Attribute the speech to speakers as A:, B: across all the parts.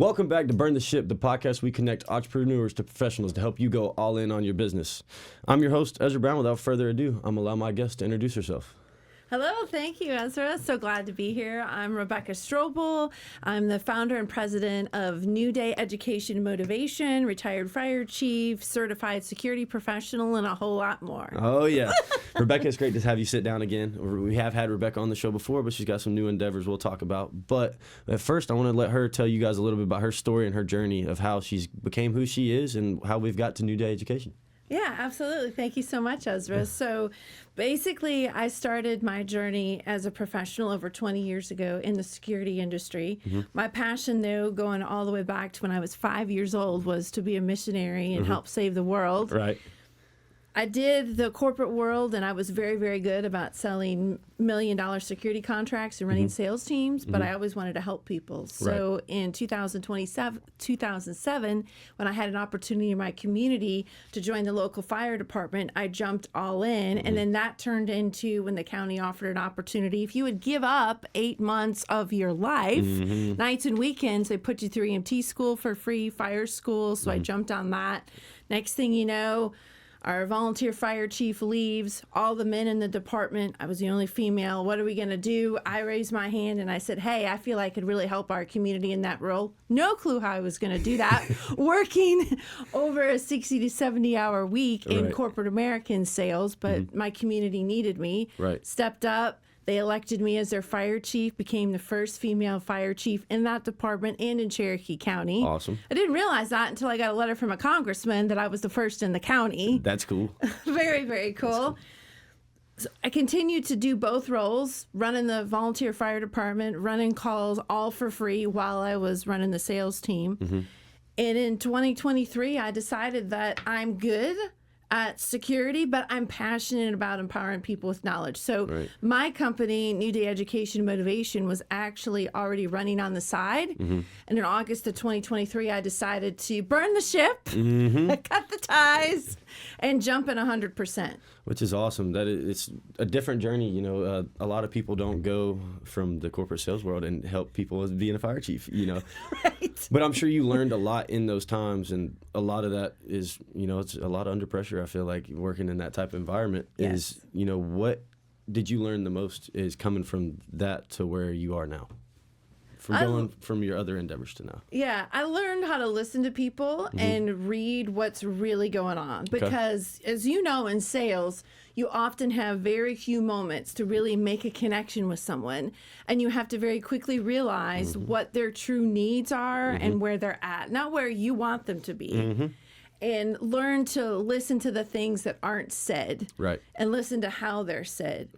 A: Welcome back to Burn the Ship, the podcast we connect entrepreneurs to professionals to help you go all in on your business. I'm your host, Ezra Brown. Without further ado, I'm going to allow my guest to introduce herself.
B: Hello, thank you, Ezra. So glad to be here. I'm Rebecca Strobl. I'm the founder and president of New Day Education and Motivation, retired fire chief, certified security professional, and a whole lot more.
A: Oh, yeah. Rebecca, it's great to have you sit down again. We have had Rebecca on the show before, but she's got some new endeavors we'll talk about. But at first, I want to let her tell you guys a little bit about her story and her journey of how she's became who she is and how we've got to New Day Education.
B: Yeah, absolutely. Thank you so much, Ezra. So basically, I started my journey as a professional over 20 years ago in the security industry. My passion, though, going all the way back to when I was 5 years old, was to be a missionary and help save the world.
A: Right.
B: I did the corporate world, and I was very, very good about selling million-dollar security contracts and running sales teams, but I always wanted to help people. So in 2007, when I had an opportunity in my community to join the local fire department, I jumped all in, and then that turned into when the county offered an opportunity. If you would give up 8 months of your life, nights and weekends, they put you through EMT school for free, fire school, so I jumped on that. Next thing you know, our volunteer fire chief leaves, all the men in the department. I was the only female. What are we going to do? I raised my hand and I said, hey, I feel I could really help our community in that role. No clue how I was going to do that. Working over a 60 to 70 hour week in corporate American sales, but my community needed me. Stepped up. They elected me as their fire chief, became the first female fire chief in that department and in Cherokee County.
A: Awesome.
B: I didn't realize that until I got a letter from a congressman that I was the first in the county.
A: That's cool.
B: Very, very cool. So I continued to do both roles, running the volunteer fire department, running calls, all for free while I was running the sales team. And in 2023, I decided that I'm good at security, but I'm passionate about empowering people with knowledge. So my company, New Day Education and Motivation, was actually already running on the side. And in August of 2023, I decided to burn the ship, cut the ties, and jump in 100%.
A: Which is awesome. It's a different journey. You know, a lot of people don't go from the corporate sales world and help people as being a fire chief, you know. But I'm sure you learned a lot in those times, and a lot of that is, you know, it's a lot under pressure. I feel like working in that type of environment is, you know, what did you learn the most is coming from that to where you are now? From going from your other endeavors to now.
B: Yeah, I learned how to listen to people and read what's really going on. Because as you know, in sales, you often have very few moments to really make a connection with someone. And you have to very quickly realize what their true needs are and where they're at, not where you want them to be. And learn to listen to the things that aren't said. And listen to how they're said.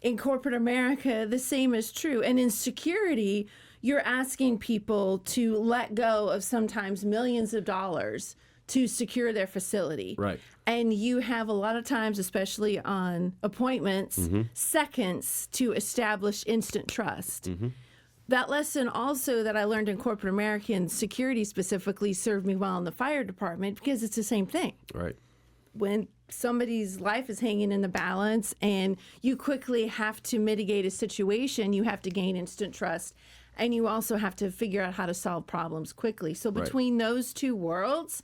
B: In corporate America, the same is true. And in security, you're asking people to let go of sometimes millions of dollars to secure their facility. And you have a lot of times, especially on appointments, seconds to establish instant trust. That lesson also that I learned in corporate American security specifically served me well in the fire department because it's the same thing. When somebody's life is hanging in the balance and you quickly have to mitigate a situation, you have to gain instant trust. And you also have to figure out how to solve problems quickly. So between those two worlds,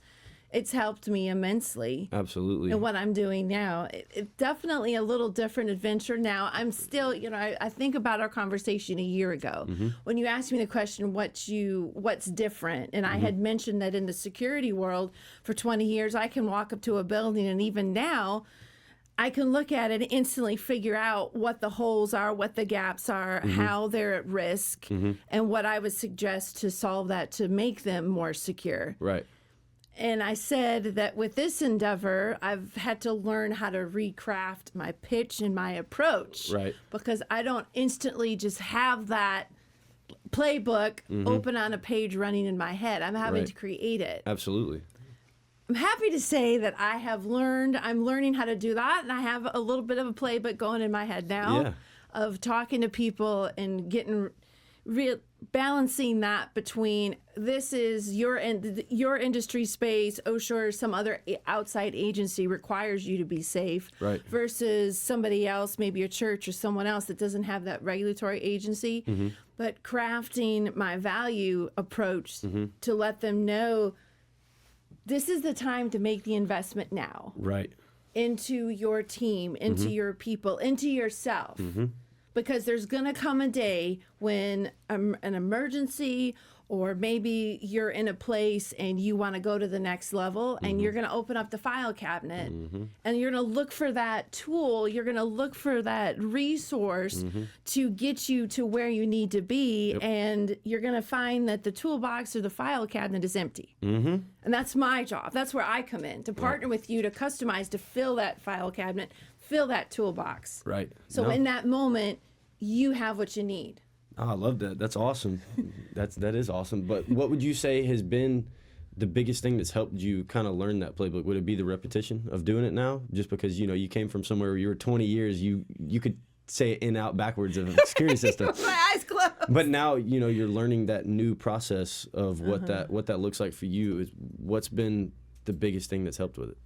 B: it's helped me immensely.
A: Absolutely.
B: And what I'm doing now, it's definitely a little different adventure now. I'm still, you know, I think about our conversation a year ago when you asked me the question, what's different? And I had mentioned that in the security world for 20 years, I can walk up to a building and even now, I can look at it and instantly figure out what the holes are, what the gaps are, how they're at risk, and what I would suggest to solve that to make them more secure. And I said that with this endeavor, I've had to learn how to recraft my pitch and my approach. Because I don't instantly just have that playbook open on a page running in my head. I'm having to create it.
A: Absolutely.
B: I'm happy to say that I'm learning how to do that, and I have a little bit of a playbook going in my head now of talking to people and getting balancing that between this is your industry space, OSHA or some other outside agency requires you to be safe,
A: right,
B: versus somebody else, maybe a church or someone else that doesn't have that regulatory agency. But crafting my value approach to let them know this is the time to make the investment now.
A: Right.
B: Into your team, into your people, into yourself. Because there's going to come a day when an emergency, or maybe you're in a place and you want to go to the next level, and you're going to open up the file cabinet and you're going to look for that tool, you're going to look for that resource to get you to where you need to be, and you're going to find that the toolbox or the file cabinet is empty. And that's my job. That's where I come in, to partner with you to customize, to fill that file cabinet, fill that toolbox.
A: Right.
B: So in that moment, you have what you need.
A: Oh, I love that. That's awesome. That is awesome. But what would you say has been the biggest thing that's helped you kind of learn that playbook? Would it be the repetition of doing it now? Just because, you came from somewhere where you were 20 years, you could say it in, out, backwards of a security system.
B: My eyes closed.
A: But now, you're learning that new process of what that looks like for you. What's been the biggest thing that's helped with it,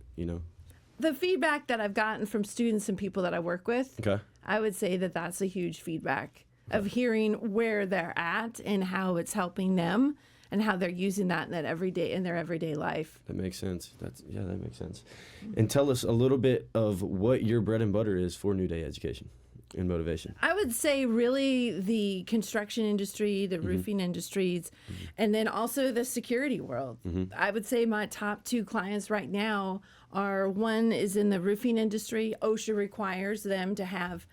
B: The feedback that I've gotten from students and people that I work with, I would say that that's a huge feedback of hearing where they're at and how it's helping them and how they're using that in their everyday life.
A: That makes sense. That makes sense. And tell us a little bit of what your bread and butter is for New Day Education and motivation.
B: I would say really the construction industry, the roofing industries, and then also the security world. I would say my top 2 clients right now are, one is in the roofing industry. OSHA requires them to have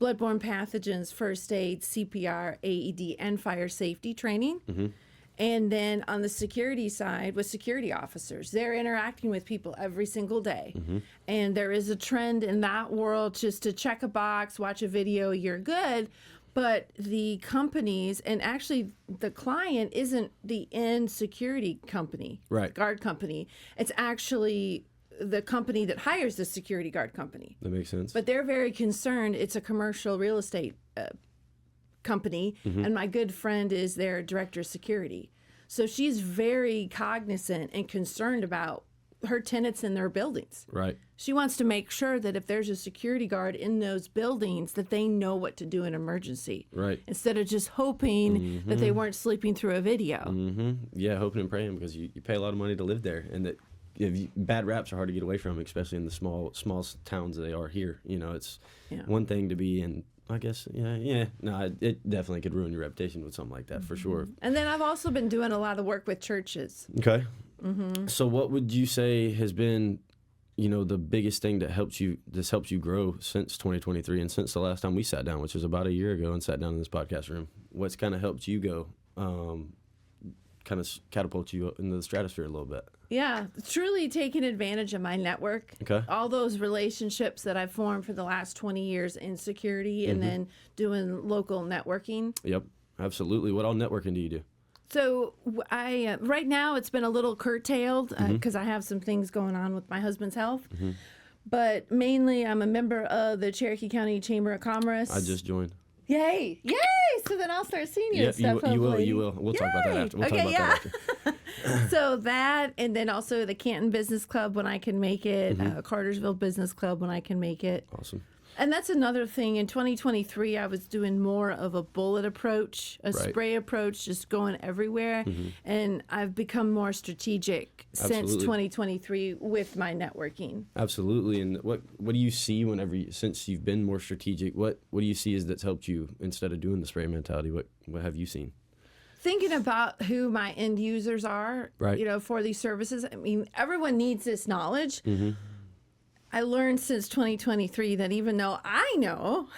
B: bloodborne pathogens, first aid, CPR, AED, and fire safety training. And then on the security side, with security officers, they're interacting with people every single day. And there is a trend in that world just to check a box, watch a video, you're good. But the companies, and actually the client isn't the end security company, guard company. It's actually the company that hires the security guard company.
A: That makes sense.
B: But they're very concerned. It's a commercial real estate company, and my good friend is their director of security. So she's very cognizant and concerned about her tenants in their buildings.
A: Right.
B: She wants to make sure that if there's a security guard in those buildings, that they know what to do in emergency.
A: Right.
B: Instead of just hoping that they weren't sleeping through a video.
A: Yeah, hoping and praying, because you pay a lot of money to live there, and that bad raps are hard to get away from, especially in the small towns that they are here. It's one thing to be in, I guess, no, it definitely could ruin your reputation with something like that, for sure.
B: And then I've also been doing a lot of work with churches.
A: Okay. So what would you say has been, the biggest thing that helped you grow since 2023 and since the last time we sat down, which was about a year ago and sat down in this podcast room? What's kind of helped you go, kind of catapult you into the stratosphere a little bit?
B: Yeah, truly taking advantage of my network.
A: Okay.
B: All those relationships that I've formed for the last 20 years in security, and then doing local networking.
A: Yep, absolutely. What all networking do you do?
B: So I right now it's been a little curtailed because I have some things going on with my husband's health. But mainly I'm a member of the Cherokee County Chamber of Commerce.
A: I just joined.
B: Yay! So then I'll start seeing you and stuff.
A: You will. We'll talk about that after. We'll talk about that after.
B: So that, and then also the Canton Business Club when I can make it, Cartersville Business Club when I can make it.
A: Awesome.
B: And that's another thing. In 2023, I was doing more of a bullet approach, spray approach, just going everywhere. And I've become more strategic since 2023 with my networking.
A: Absolutely. And what do you see since you've been more strategic, what do you see that's helped you instead of doing the spray mentality? What have you seen?
B: Thinking about who my end users are, for these services. I mean, everyone needs this knowledge. I learned since 2023 that even though I know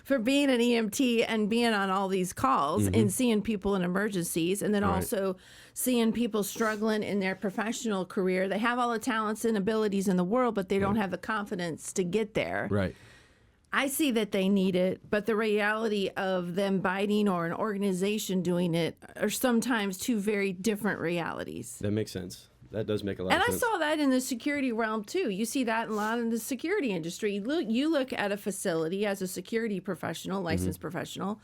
B: for being an EMT and being on all these calls and seeing people in emergencies, and then also seeing people struggling in their professional career, they have all the talents and abilities in the world, but they don't have the confidence to get there.
A: Right.
B: I see that they need it, but the reality of them biting or an organization doing it are sometimes two very different realities.
A: That makes sense. That does make a lot of sense.
B: And I saw that in the security realm, too. You see that a lot in the security industry. You look at a facility as a security professional, licensed professional,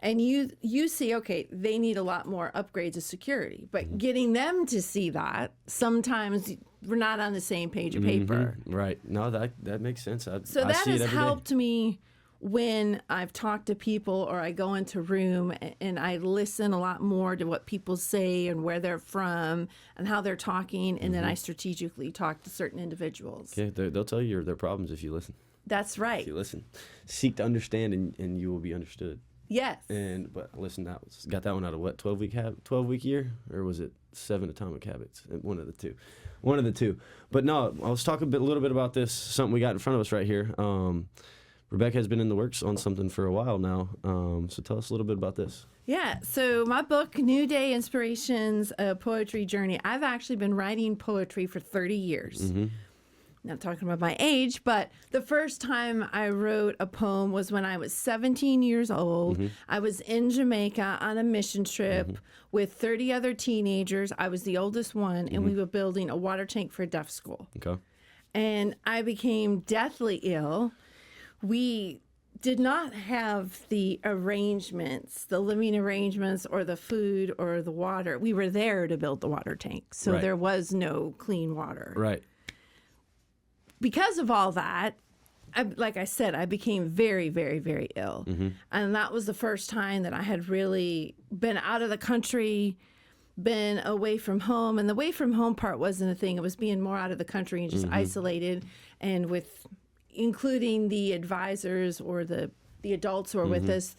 B: And you see, okay, they need a lot more upgrades of security, but getting them to see that, sometimes we're not on the same page of paper.
A: Right. No, that makes sense.
B: So that has helped me when I've talked to people or I go into a room and I listen a lot more to what people say and where they're from and how they're talking, and then I strategically talk to certain individuals.
A: Yeah, they'll tell you their problems if you listen.
B: That's right.
A: If you listen. Seek to understand, and you will be understood.
B: Yes.
A: But listen, got that one out of what, 12-week year? Or was it 7 Atomic Habits? One of the two. But no, I was talking a little bit about this, something we got in front of us right here. Rebecca has been in the works on something for a while now. So tell us a little bit about this.
B: Yeah, so my book, New Day Inspirations, A Poetry Journey, I've actually been writing poetry for 30 years. Not talking about my age, but the first time I wrote a poem was when I was 17 years old. I was in Jamaica on a mission trip with 30 other teenagers. I was the oldest one, and we were building a water tank for a deaf school.
A: Okay.
B: And I became deathly ill. We did not have the arrangements, the living arrangements or the food or the water. We were there to build the water tank, so there was no clean water.
A: Right.
B: Because of all that, like I said, I became very, very, very ill. And that was the first time that I had really been out of the country, been away from home. And the away from home part wasn't a thing. It was being more out of the country and just isolated, and with including the advisors or the adults who are with us,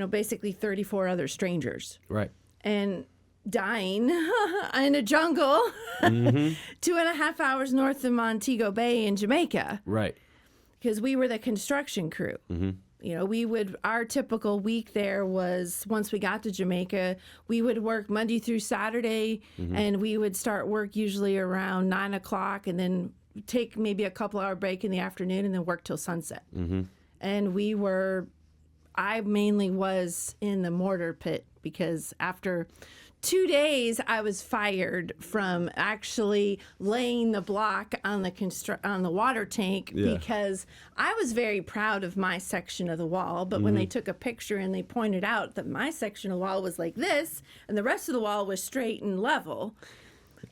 B: basically 34 other strangers.
A: Right.
B: And dying in a jungle 2.5 hours north of Montego Bay in Jamaica.
A: Right.
B: Because we were the construction crew. Our typical week there was, once we got to Jamaica, we would work Monday through Saturday, and we would start work usually around 9 o'clock and then take maybe a couple-hour break in the afternoon and then work till sunset. And I mainly was in the mortar pit, because after 2 days, I was fired from actually laying the block on the water tank, because I was very proud of my section of the wall. But when they took a picture and they pointed out that my section of the wall was like this and the rest of the wall was straight and level,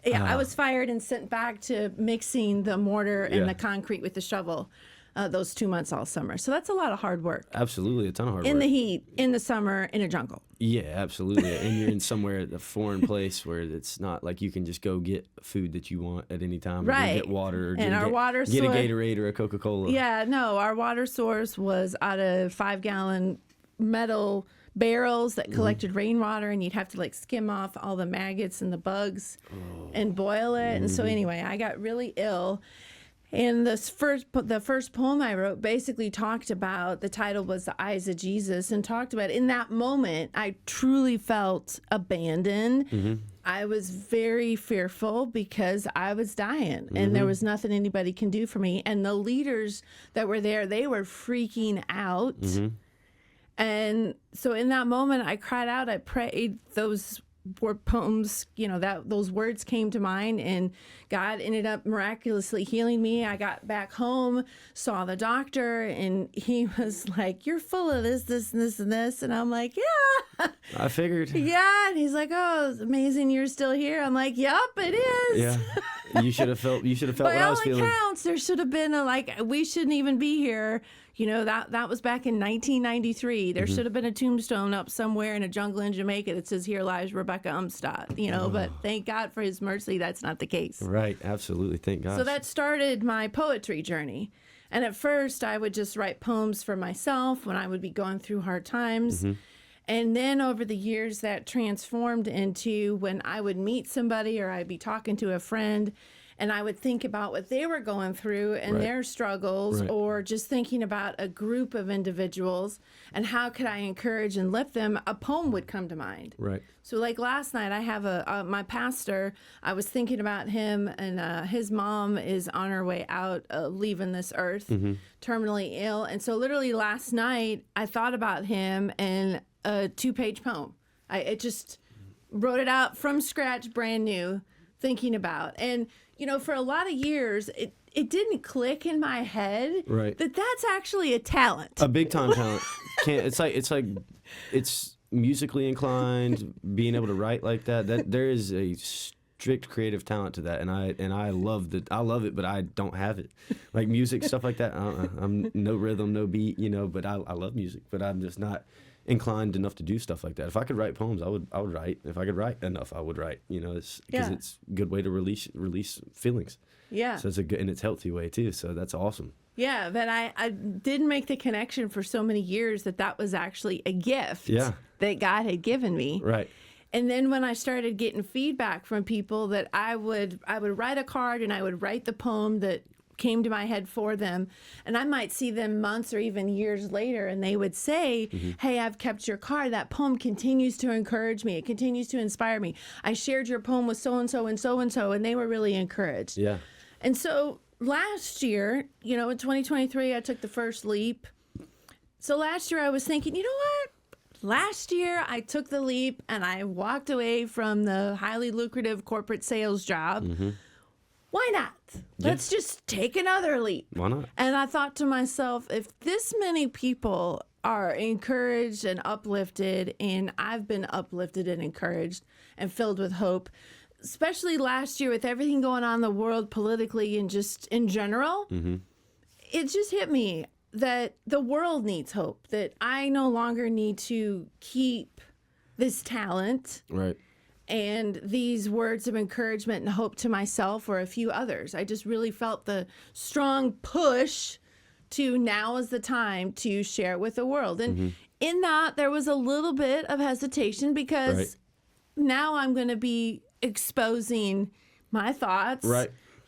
B: I was fired and sent back to mixing the mortar and the concrete with the shovel. Those 2 months all summer. So that's a lot of hard work.
A: Absolutely, a ton of hard work.
B: In the heat, in the summer, in a jungle.
A: Yeah, absolutely. And you're in somewhere, a foreign place where it's not like you can just go get food that you want at any time.
B: Right.
A: Or get water. Or
B: and our water
A: get a Gatorade or a Coca-Cola.
B: Yeah, no, our water source was out of 5-gallon metal barrels that collected rainwater, and you'd have to skim off all the maggots and the bugs and boil it. And so anyway, I got really ill. And the first poem I wrote basically talked about, the title was The Eyes of Jesus, and talked about, in that moment, I truly felt abandoned. I was very fearful because I was dying, and there was nothing anybody can do for me. And the leaders that were there, they were freaking out. And so in that moment, I cried out, I prayed, those were poems, those words came to mind, and God ended up miraculously healing me. I got back home, saw the doctor, and he was like, "You're full of this, and this, and this." And I'm like, "Yeah."
A: I figured.
B: Yeah. And he's like, "Oh, it's amazing you're still here." I'm like, "Yup, it is."
A: Yeah. You should have felt what I was feeling.
B: By all accounts, there should have been we shouldn't even be here. That was back in 1993. There should have been a tombstone up somewhere in a jungle in Jamaica that says, "Here lies Rebecca Umstadt." But thank God for his mercy, that's not the case.
A: Right, absolutely. Thank God.
B: So that started my poetry journey. And at first, I would just write poems for myself when I would be going through hard times. And then over the years, that transformed into when I would meet somebody or I'd be talking to a friend, and I would think about what they were going through and their struggles, or just thinking about a group of individuals and how could I encourage and lift them, a poem would come to mind.
A: Right.
B: So last night, I have my pastor, I was thinking about him, and his mom is on her way out, leaving this earth, terminally ill. And so literally last night, I thought about him and a 2-page poem. I just wrote it out from scratch, brand new, thinking about. And for a lot of years, it didn't click in my head that that's actually a talent.
A: A big time talent. can't. It's musically inclined, being able to write like that. That there is a strict creative talent to that, and I love that. I love it, but I don't have it. Like music stuff like that. I'm no rhythm, no beat, But I love music, but I'm just not inclined enough to do stuff like that. If I could write poems, I would write. If I could write enough, I would write. It's because it's a good way to release feelings.
B: Yeah.
A: So it's a good, and it's healthy way too. So that's awesome.
B: Yeah, but I didn't make the connection for so many years that was actually a gift that God had given me.
A: Right.
B: And then when I started getting feedback from people that I would write a card and I would write the poem that came to my head for them, and I might see them months or even years later, and they would say, hey, I've kept your card. That poem continues to encourage me. It continues to inspire me. I shared your poem with so-and-so and so-and-so, and they were really encouraged.
A: Yeah.
B: And so last year, in 2023, I took the first leap. So last year I was thinking, you know what? Last year I took the leap and I walked away from the highly lucrative corporate sales job. Why not? Let's just take another leap.
A: Why not?
B: And I thought to myself, if this many people are encouraged and uplifted, and I've been uplifted and encouraged and filled with hope, especially last year with everything going on in the world politically and just in general, it just hit me that the world needs hope, that I no longer need to keep this talent and these words of encouragement and hope to myself or a few others. I just really felt the strong push to now is the time to share it with the world. And in that, there was a little bit of hesitation because now I'm going to be exposing my thoughts.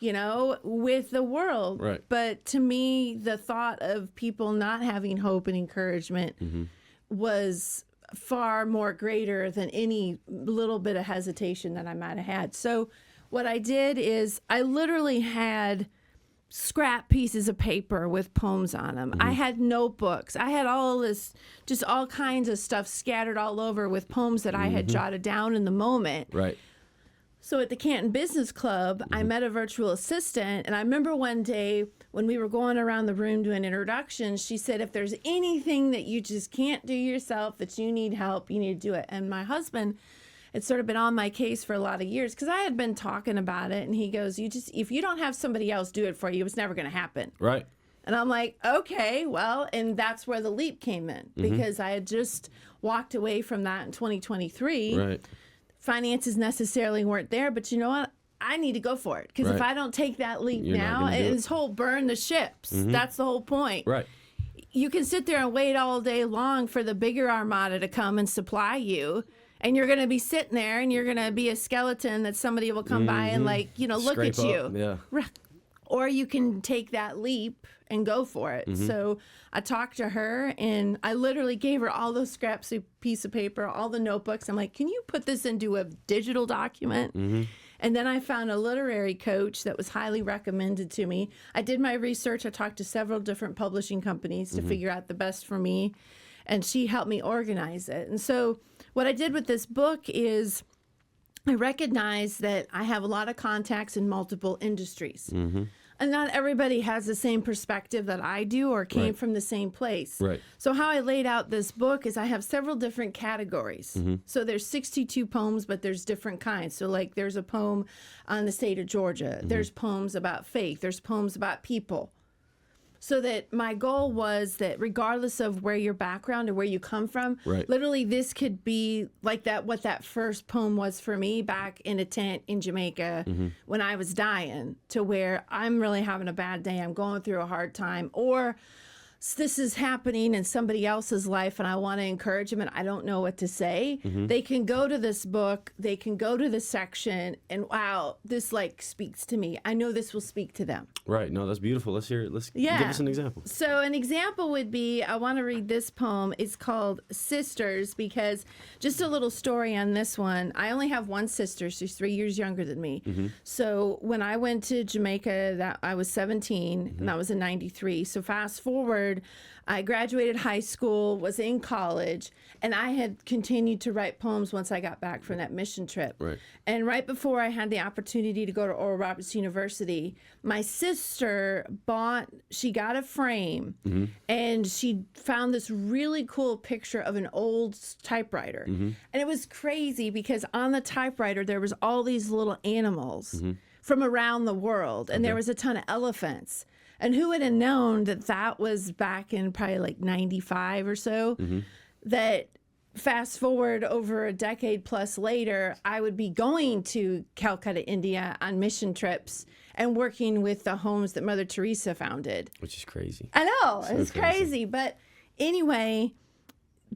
B: With the world.
A: Right.
B: But to me, the thought of people not having hope and encouragement was far more greater than any little bit of hesitation that I might have had. So what I did is I literally had scrap pieces of paper with poems on them. I had notebooks. I had all this, just all kinds of stuff scattered all over with poems that I had jotted down in the moment.
A: Right.
B: So at the Canton Business Club, I met a virtual assistant, and I remember one day when we were going around the room doing introductions, she said, if there's anything that you just can't do yourself, that you need help, you need to do it. And my husband had sort of been on my case for a lot of years because I had been talking about it, and he goes, if you don't have somebody else do it for you, it's never going to happen.
A: Right.
B: And I'm like, okay, well, and that's where the leap came in because I had just walked away from that in 2023.
A: Right.
B: Finances necessarily weren't there, but you know what? I need to go for it because if I don't take that leap now, and this whole burn the ships, that's the whole point.
A: Right.
B: You can sit there and wait all day long for the bigger armada to come and supply you, and you're going to be sitting there and you're going to be a skeleton that somebody will come by and look
A: Scrape
B: at you.
A: up. Yeah.
B: Or you can take that leap and go for it. So I talked to her and I literally gave her all those scraps of piece of paper, all the notebooks. I'm like, can you put this into a digital document? And then I found a literary coach that was highly recommended to me. I did my research. I talked to several different publishing companies to figure out the best for me. And she helped me organize it. And so what I did with this book is I recognize that I have a lot of contacts in multiple industries. And not everybody has the same perspective that I do or came from the same place.
A: Right.
B: So how I laid out this book is I have several different categories. So there's 62 poems, but there's different kinds. So like there's a poem on the state of Georgia. There's poems about faith. There's poems about people. So that my goal was that regardless of where your background or where you come from, literally this could be like that, what that first poem was for me back in a tent in Jamaica when I was dying, to where I'm really having a bad day, I'm going through a hard time, or this is happening in somebody else's life and I want to encourage them and I don't know what to say. They can go to this book, they can go to this section, and wow, this speaks to me. I know this will speak to them.
A: Right. No, that's beautiful. Let's hear it. Give us an example.
B: So an example would be, I want to read this poem. It's called Sisters, because just a little story on this one. I only have one sister. She's 3 years younger than me. So when I went to Jamaica, I was 17 and that was in 93. So fast forward forward, I graduated high school, was in college, and I had continued to write poems once I got back from that mission trip.
A: Right.
B: And right before I had the opportunity to go to Oral Roberts University, my sister she got a frame, and she found this really cool picture of an old typewriter. And it was crazy because on the typewriter, there was all these little animals from around the world, and there was a ton of elephants. And who would have known that that was back in probably like 95 or so, that fast forward over a decade plus later, I would be going to Calcutta, India on mission trips and working with the homes that Mother Teresa founded.
A: Which is crazy.
B: I know,
A: So
B: it's crazy. But anyway,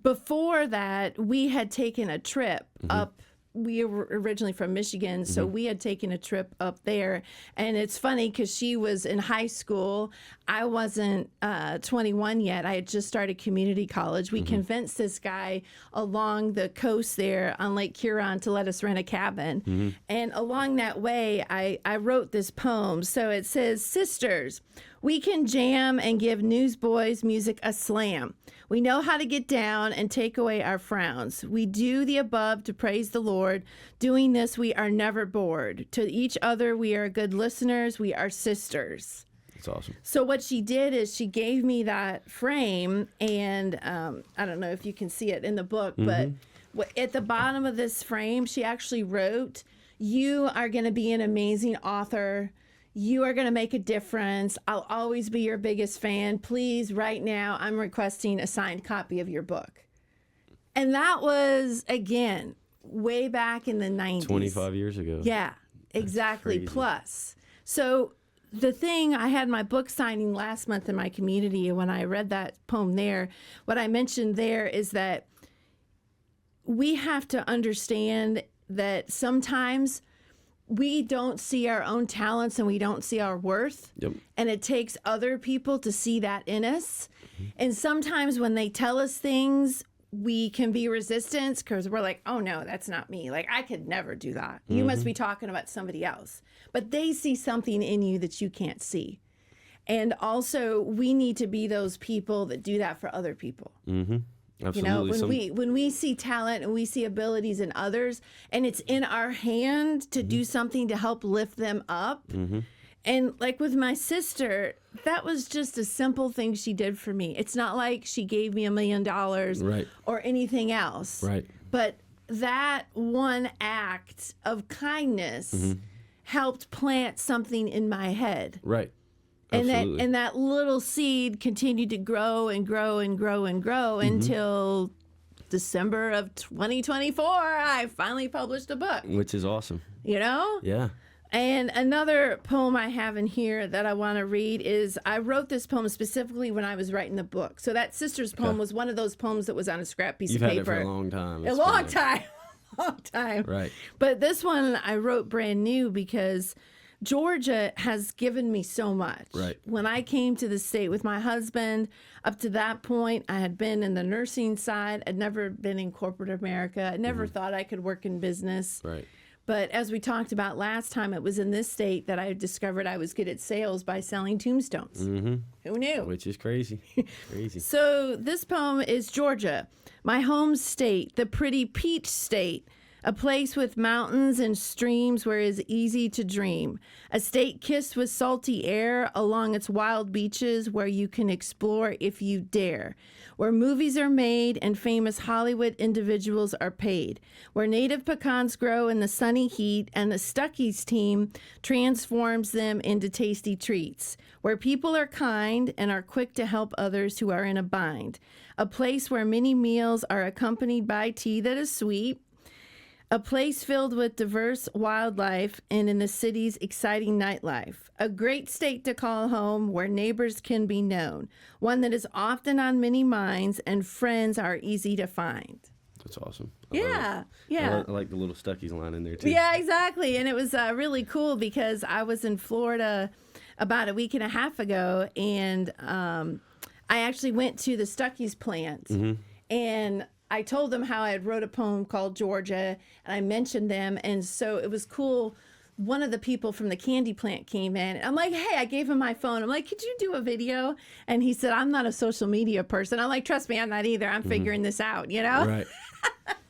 B: before that, we had taken a trip up. We were originally from Michigan, so we had taken a trip up there. And it's funny because she was in high school. I wasn't 21 yet. I had just started community college. We convinced this guy along the coast there on Lake Huron to let us rent a cabin. And along that way, I wrote this poem. So it says, "Sisters, we can jam and give newsboys music a slam. We know how to get down and take away our frowns. We do the above to praise the Lord. Doing this, we are never bored. To each other, we are good listeners. We are sisters."
A: That's awesome.
B: So what she did is she gave me that frame, and I don't know if you can see it in the book, but at the bottom of this frame, she actually wrote, "You are going to be an amazing author. You are going to make a difference. I'll always be your biggest fan. Please, right now, I'm requesting a signed copy of your book." And that was, again, way back in the 90s.
A: 25 years ago.
B: Yeah, exactly.
A: crazy.
B: Plus. So the thing, I had my book signing last month in my community, and when I read that poem there, what I mentioned there is that we have to understand that sometimes we don't see our own talents and we don't see our worth.
A: Yep.
B: And it takes other people to see that in us. And sometimes when they tell us things, we can be resistant because we're like, oh no, that's not me. Like, I could never do that. You must be talking about somebody else. But they see something in you that you can't see. And also, we need to be those people that do that for other people.
A: Absolutely.
B: You know, when we see talent and we see abilities in others, and it's in our hand to do something to help lift them up. And like with my sister, that was just a simple thing she did for me. It's not like she gave me $1 million
A: Right.
B: or anything else.
A: Right.
B: But that one act of kindness helped plant something in my head.
A: Right.
B: And
A: Absolutely.
B: that little seed continued to grow and grow and grow and grow until December of 2024. I finally published a book.
A: Which is awesome.
B: You know?
A: Yeah.
B: And another poem I have in here that I want to read is, I wrote this poem specifically when I was writing the book. So that sister's poem was one of those poems that was on a scrap piece
A: You've
B: of
A: had
B: paper.
A: it for a long time.
B: A
A: It's
B: long
A: been-
B: time. Long time.
A: Right.
B: But this one I wrote brand new because Georgia has given me so much.
A: Right.
B: When I came to the state with my husband, up to that point, I had been in the nursing side. I'd never been in corporate America. I never thought I could work in business.
A: Right.
B: But as we talked about last time, it was in this state that I discovered I was good at sales by selling tombstones. Who knew?
A: Which is crazy. Crazy.
B: So this poem is Georgia, my home state, the pretty peach state, a place with mountains and streams where it is easy to dream, a state kissed with salty air along its wild beaches where you can explore if you dare, where movies are made and famous Hollywood individuals are paid, where native pecans grow in the sunny heat and the Stuckey's team transforms them into tasty treats, where people are kind and are quick to help others who are in a bind, a place where many meals are accompanied by tea that is sweet, a place filled with diverse wildlife and in the city's exciting nightlife. A great state to call home where neighbors can be known. One that is often on many minds and friends are easy to find.
A: That's awesome. I love it.
B: Yeah.
A: I like the little Stuckey's line in there too.
B: Yeah, exactly. And it was really cool because I was in Florida about a week and a half ago, and I actually went to the Stuckey's plant, and I told them how I had wrote a poem called Georgia, and I mentioned them, and so it was cool one of the people from the candy plant came in. I'm like, hey, I gave him my phone. I'm like, could you do a video? And he said, I'm not a social media person. I'm like, trust me, I'm not either. I'm figuring this out, you know?
A: Right.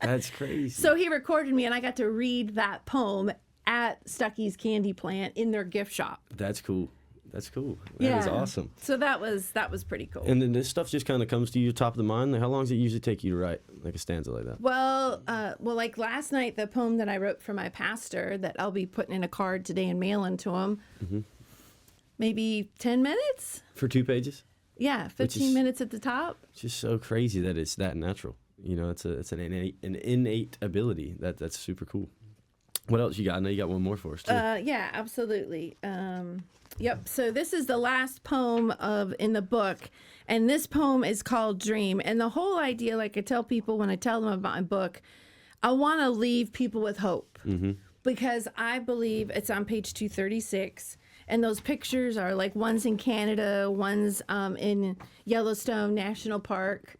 A: That's crazy.
B: So he recorded me, and I got to read that poem at Stuckey's Candy Plant in their gift shop.
A: That's cool. That's cool. That is awesome.
B: So that was pretty cool.
A: And then this stuff just kind of comes to you top of the mind. Like, how long does it usually take you to write like a stanza like that?
B: Well, like last night, the poem that I wrote for my pastor that I'll be putting in a card today and mailing to him, maybe 10 minutes.
A: For 2 pages?
B: Yeah, 15 minutes at the top.
A: It's just so crazy that it's that natural. You know, it's an innate ability. That's super cool. What else you got? I know you got one more for us too.
B: Yeah, absolutely. Yep. So this is the last poem in the book, and this poem is called Dream. And the whole idea, like I tell people when I tell them about my book, I want to leave people with hope because I believe it's on page 236. And those pictures are like one's in Canada, one's in Yellowstone National Park.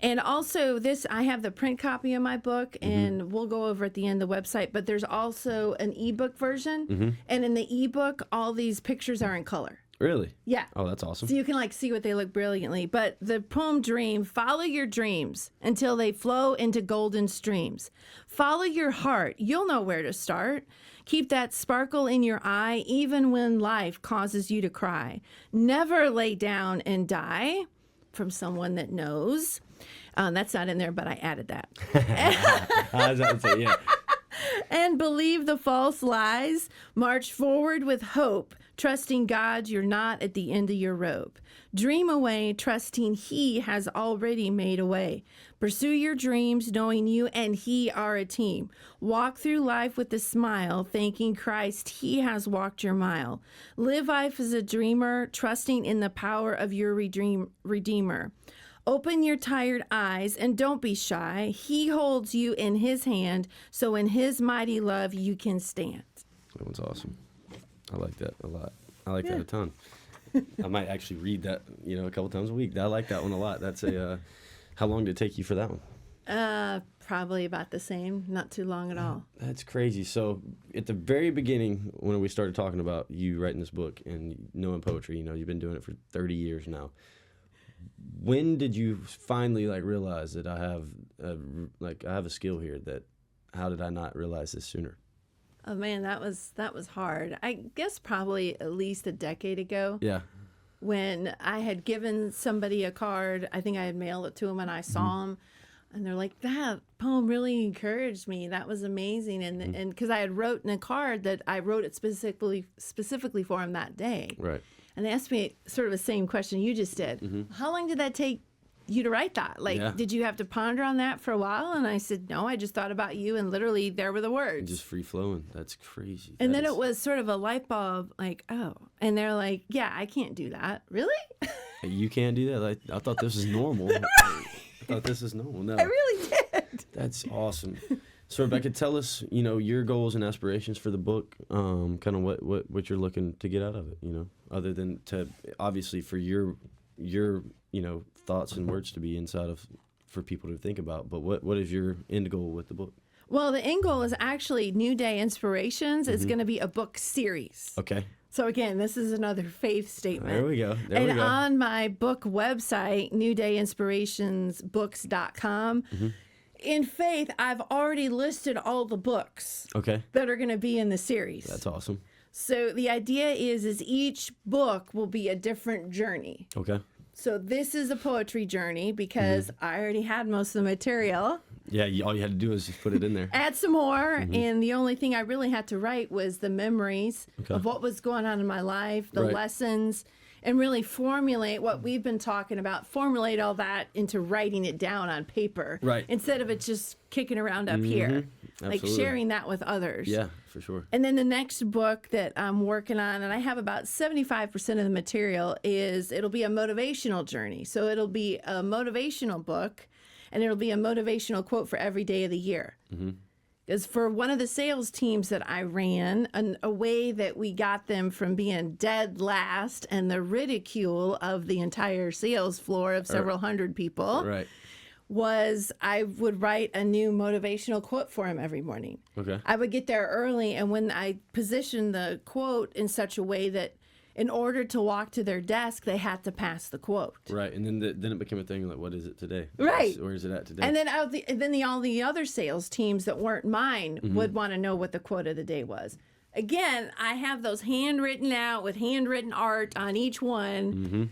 B: And also I have the print copy of my book, and we'll go over at the end the website, but there's also an ebook version. And in the ebook, all these pictures are in color.
A: Really?
B: Yeah.
A: Oh, that's awesome.
B: So you can like see what they look brilliantly. But the poem Dream, follow your dreams until they flow into golden streams. Follow your heart. You'll know where to start. Keep that sparkle in your eye, even when life causes you to cry. Never lay down and die from someone that knows. That's not in there, but I added that.
A: I was about to say, yeah.
B: And believe the false lies. March forward with hope, trusting God you're not at the end of your rope. Dream away, trusting He has already made a way. Pursue your dreams, knowing you and He are a team. Walk through life with a smile, thanking Christ He has walked your mile. Live life as a dreamer, trusting in the power of your Redeemer. Open your tired eyes and don't be shy. He holds you in His hand, so in His mighty love you can stand.
A: That one's awesome. I like that a lot. I like that a ton. I might actually read that, a couple times a week. I like that one a lot. That's how long did it take you for that one?
B: Probably about the same. Not too long at all.
A: That's crazy. So at the very beginning, when we started talking about you writing this book and knowing poetry, you've been doing it for 30 years now. When did you finally realize that I have a skill here? How did I not realize this sooner?
B: Oh man, that was hard. I guess probably at least a decade ago.
A: Yeah. When
B: I had given somebody a card, I think I had mailed it to them, and I saw them, and they're like, "That poem really encouraged me. That was amazing." And because I had wrote in a card that I wrote it specifically for him that day.
A: Right.
B: And they asked me sort of the same question you just did. How long did that take you to write that? Did you have to ponder on that for a while? And I said, no, I just thought about you, and literally there were the words.
A: Just free flowing. That's crazy.
B: And then it was sort of a light bulb, oh. And they're like, yeah, I can't do that. Really?
A: You can't do that? I thought this was normal. I thought this is normal. No.
B: I really did.
A: That's awesome. So Rebecca, tell us, your goals and aspirations for the book, kind of what you're looking to get out of it, other than to obviously for your thoughts and words to be inside of for people to think about. But what is your end goal with the book?
B: Well, the end goal is actually New Day Inspirations. It's going to be a book series.
A: Okay.
B: So again, this is another faith statement.
A: There we go.
B: And on my book website, newdayinspirationsbooks.com, in faith, I've already listed all the books that are going to be in the series.
A: That's awesome.
B: So the idea is each book will be a different journey.
A: Okay.
B: So this is a poetry journey because I already had most of the material.
A: Yeah, all you had to do is just put it in there.
B: Add some more, and the only thing I really had to write was the memories of what was going on in my life, the lessons, and really formulate what we've been talking about, formulate all that into writing it down on paper.
A: Right.
B: Instead of it just kicking around up here.
A: Absolutely.
B: Like sharing that with others.
A: Yeah, for sure.
B: And then the next book that I'm working on, and I have about 75% of the material, it'll be a motivational journey. So it'll be a motivational book, and it'll be a motivational quote for every day of the year. Because for one of the sales teams that I ran, a way that we got them from being dead last and the ridicule of the entire sales floor of several hundred people was I would write a new motivational quote for him every morning.
A: Okay.
B: I would get there early, and when I positioned the quote in such a way that in order to walk to their desk, they had to pass the quote.
A: Right, and then it became a thing like, what is it today?
B: Right.
A: Where is it at today?
B: And then all the other sales teams that weren't mine would want to know what the quote of the day was. Again, I have those handwritten out with handwritten art on each one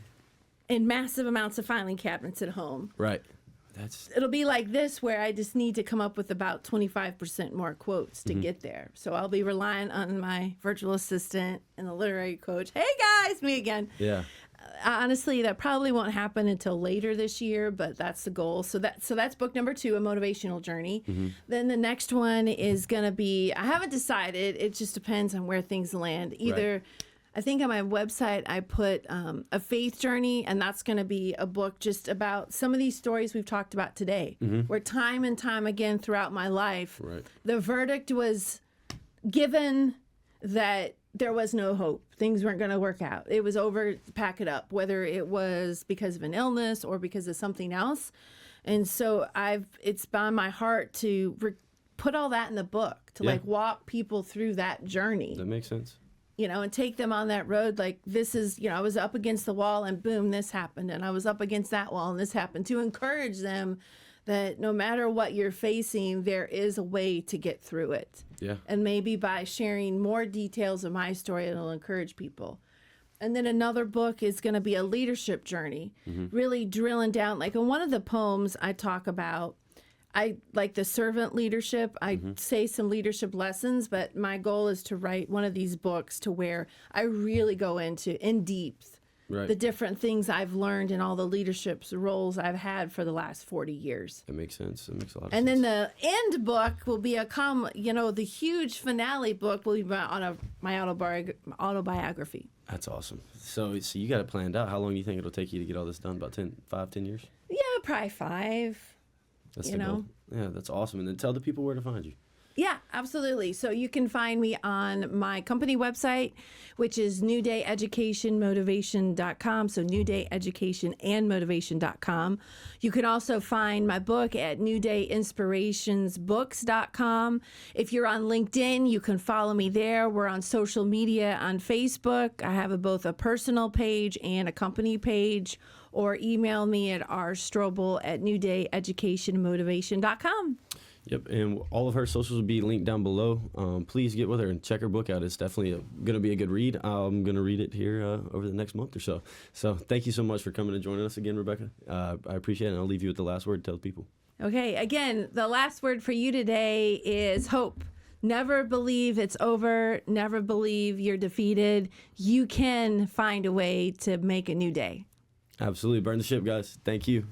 B: in massive amounts of filing cabinets at home.
A: Right.
B: It'll be like this, where I just need to come up with about 25% more quotes to get there. So I'll be relying on my virtual assistant and the literary coach. Hey guys, me again.
A: Yeah.
B: Honestly, that probably won't happen until later this year, but that's the goal. So that's book number 2, A Motivational Journey. Then the next one is going to be, I haven't decided. It just depends on where things land. Either, I think on my website, I put A Faith Journey, and that's going to be a book just about some of these stories we've talked about today, where time and time again throughout my life, the verdict was given that there was no hope. Things weren't going to work out. It was over, pack it up, whether it was because of an illness or because of something else. And so it's on my heart to put all that in the book, to like walk people through that journey.
A: That makes sense.
B: You know, and take them on that road. Like, this is, I was up against the wall and boom, this happened. And I was up against that wall and this happened, to encourage them that no matter what you're facing, there is a way to get through it.
A: Yeah.
B: And maybe by sharing more details of my story, it'll encourage people. And then another book is going to be a leadership journey, really drilling down. Like in one of the poems I talk about, I like the servant leadership. I say some leadership lessons, but my goal is to write one of these books to where I really go into in depth the different things I've learned in all the leadership roles I've had for the last 40 years.
A: That makes sense. That makes a lot of
B: and
A: sense.
B: And then the end book will be the huge finale book will be my autobiography.
A: That's awesome. So you got it planned out. How long do you think it'll take you to get all this done? About 10 years?
B: Yeah, probably 5.
A: That's the goal. Yeah, that's awesome. And then tell the people where to find you.
B: Yeah, absolutely. So you can find me on my company website, which is newdayeducationmotivation.com. So newdayeducationandmotivation.com. You can also find my book at newdayinspirationsbooks.com. If you're on LinkedIn, you can follow me there. We're on social media on Facebook. I have both a personal page and a company page. Or email me at rstrobl@newdayeducationmotivation.com.
A: Yep, and all of her socials will be linked down below. Please get with her and check her book out. It's definitely going to be a good read. I'm going to read it here over the next month or so. So thank you so much for coming and joining us again, Rebecca. I appreciate it, and I'll leave you with the last word to tell people.
B: Okay, again, the last word for you today is hope. Never believe it's over. Never believe you're defeated. You can find a way to make a new day.
A: Absolutely. Burn the ship, guys. Thank you.